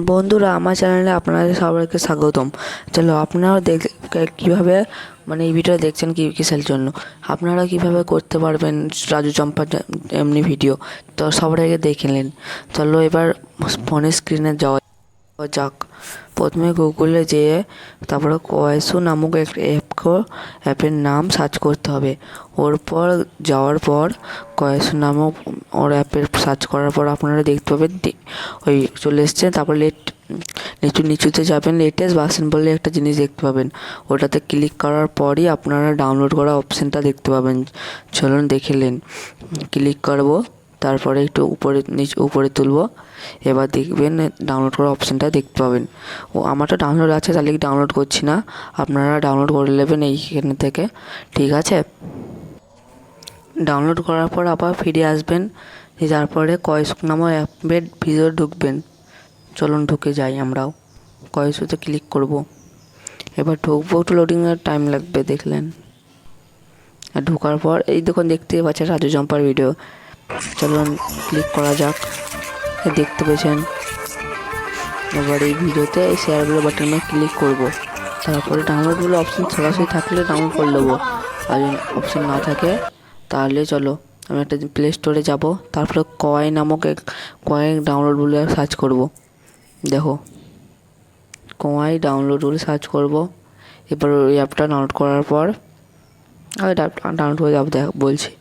বন্ধুরা, আমার চ্যানেলে আপনাদের সবাইকে স্বাগতম। চলো, আপনারাও কীভাবে এই ভিডিও দেখছেন কিসের জন্য, আপনারা কিভাবে করতে পারবেন রাজু চম্পার এমনি ভিডিও, তো সবার আগে দেখে নিন। চলো এবার ফোনের স্ক্রিনে যাওয়া যাক। প্রথমে গুগলে যেয়ে তারপরে কয়েসু নামক একটা অ্যাপের নাম সার্চ করতে হবে। ওর পর যাওয়ার পর কয়েসু নামক ওর অ্যাপের সার্চ করার পর আপনারা দেখতে পাবেন ওই চলে এসছে। তারপর নিচুতে যাবেন, লেটেস্ট ভার্সন বলে একটা জিনিস দেখতে পাবেন। ওটাতে ক্লিক করার পরই আপনারা ডাউনলোড করা অপশানটা দেখতে পাবেন। চলুন দেখে নিন। ক্লিক করবো, তারপরে একটু উপরে তুলবো। এবার দেখবেন ডাউনলোড করার অপশানটা দেখতে পাবেন। আমারটা ডাউনলোড আছে, তাহলে ডাউনলোড করছি না, আপনারা ডাউনলোড করে নেবেন এইখানে থেকে, ঠিক আছে। ডাউনলোড করার পর আবার ফিরে আসবেন, তারপরে কয়েসু নামক অ্যাপের ভিতরে ঢুকবেন। চলুন ঢুকে যাই আমরাও। কয়েসুতে ক্লিক করব। এবার ঢুকবো, একটু লোডিংয়ের টাইম লাগবে দেখলেন। আর ঢোকার পর এই দেখুন, দেখতে পাচ্ছেন রাজু চম্পার ভিডিও। চলুন ক্লিক করা যাক। দেখতে পেয়েছেন। এবার এই ভিডিওতে এই শেয়ারগুলো বাটনে ক্লিক করব। তারপরে ডাউনলোড বলে অপশান সরাসরি থাকলে ডাউনলোড করে নেবো, আর যদি অপশান না থাকে তাহলে চলো আমি একটা প্লে স্টোরে যাব। তারপরে কয় নামক কয়েক ডাউনলোড বলে সার্চ করব। দেখো, কয় ডাউনলোড বলে সার্চ করব। এবার ওই অ্যাপটা ডাউনলোড করার পর ডাউনলোড করে যাবো, বলছি।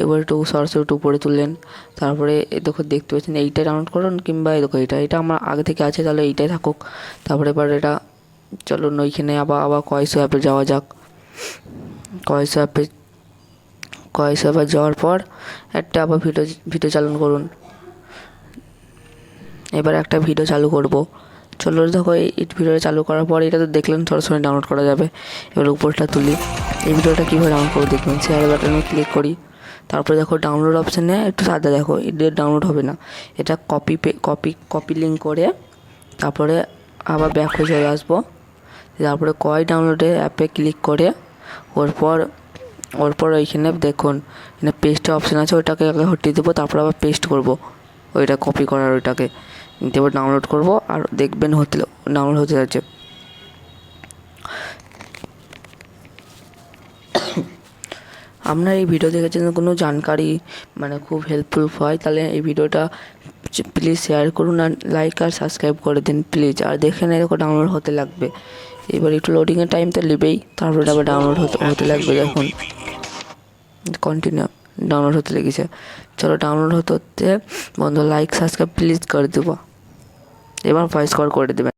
এবার একটু সরাসরি একটু উপরে তুললেন। তারপরে দেখো, দেখতে পাচ্ছেন এইটা ডাউনলোড করুন, কিংবা এই দেখো এটা আমার আগে থেকে আছে, তাহলে এইটাই থাকুক। তারপরে এবার এটা চলুন ওইখানে আবার কয়েসু অ্যাপে যাওয়া যাক। কয়েসু অ্যাপে যাওয়ার পর একটা আবার ভিডিও চালু করুন। এবার একটা ভিডিও চালু করব। চলো দেখো, এই ভিডিওটা চালু করার পর এটা তো দেখলেন সরাসরি ডাউনলোড করা যাবে। এবার উপরটা তুলি। এই ভিডিওটা কীভাবে ডাউনলোড করে দেখবেন, শেয়ার বাটনে ক্লিক করি। তারপরে দেখো ডাউনলোড অপশানে একটু সাদা, দেখো এটা ডাউনলোড হবে না। এটা কপি লিঙ্ক করে তারপরে আবার ব্যাক হয়ে চলে আসবো। তারপরে ডাউনলোডে অ্যাপে ক্লিক করে ওর পর ওইখানে দেখুন এখানে পেস্টের অপশান আছে, ওইটাকে আগে হটিয়ে দেবো। তারপর আবার পেস্ট করব ওইটা কপি করার, ওইটাকে এবার ডাউনলোড করব। আর দেখবেন ডাউনলোড হতে যাচ্ছে। আপনার এই ভিডিও দেখে যদি কোনো জানকারি খুব হেল্পফুল হয়, তাহলে এই ভিডিওটা প্লিজ শেয়ার করুন, আর লাইক আর সাবস্ক্রাইব করে দিন প্লিজ। আর দেখে নিয়ে দেখো ডাউনলোড হতে লাগবে। এবার একটু লোডিংয়ের টাইম তো নেবেই, তারপরে আবার ডাউনলোড হতে লাগবে। দেখুন কন্টিনিউ ডাউনলোড হতে লেগেছে। চলো ডাউনলোড হতে বন্ধু লাইক সাবস্ক্রাইব প্লিজ করে দেবো। এবার ভয়েস কল করে দেবেন।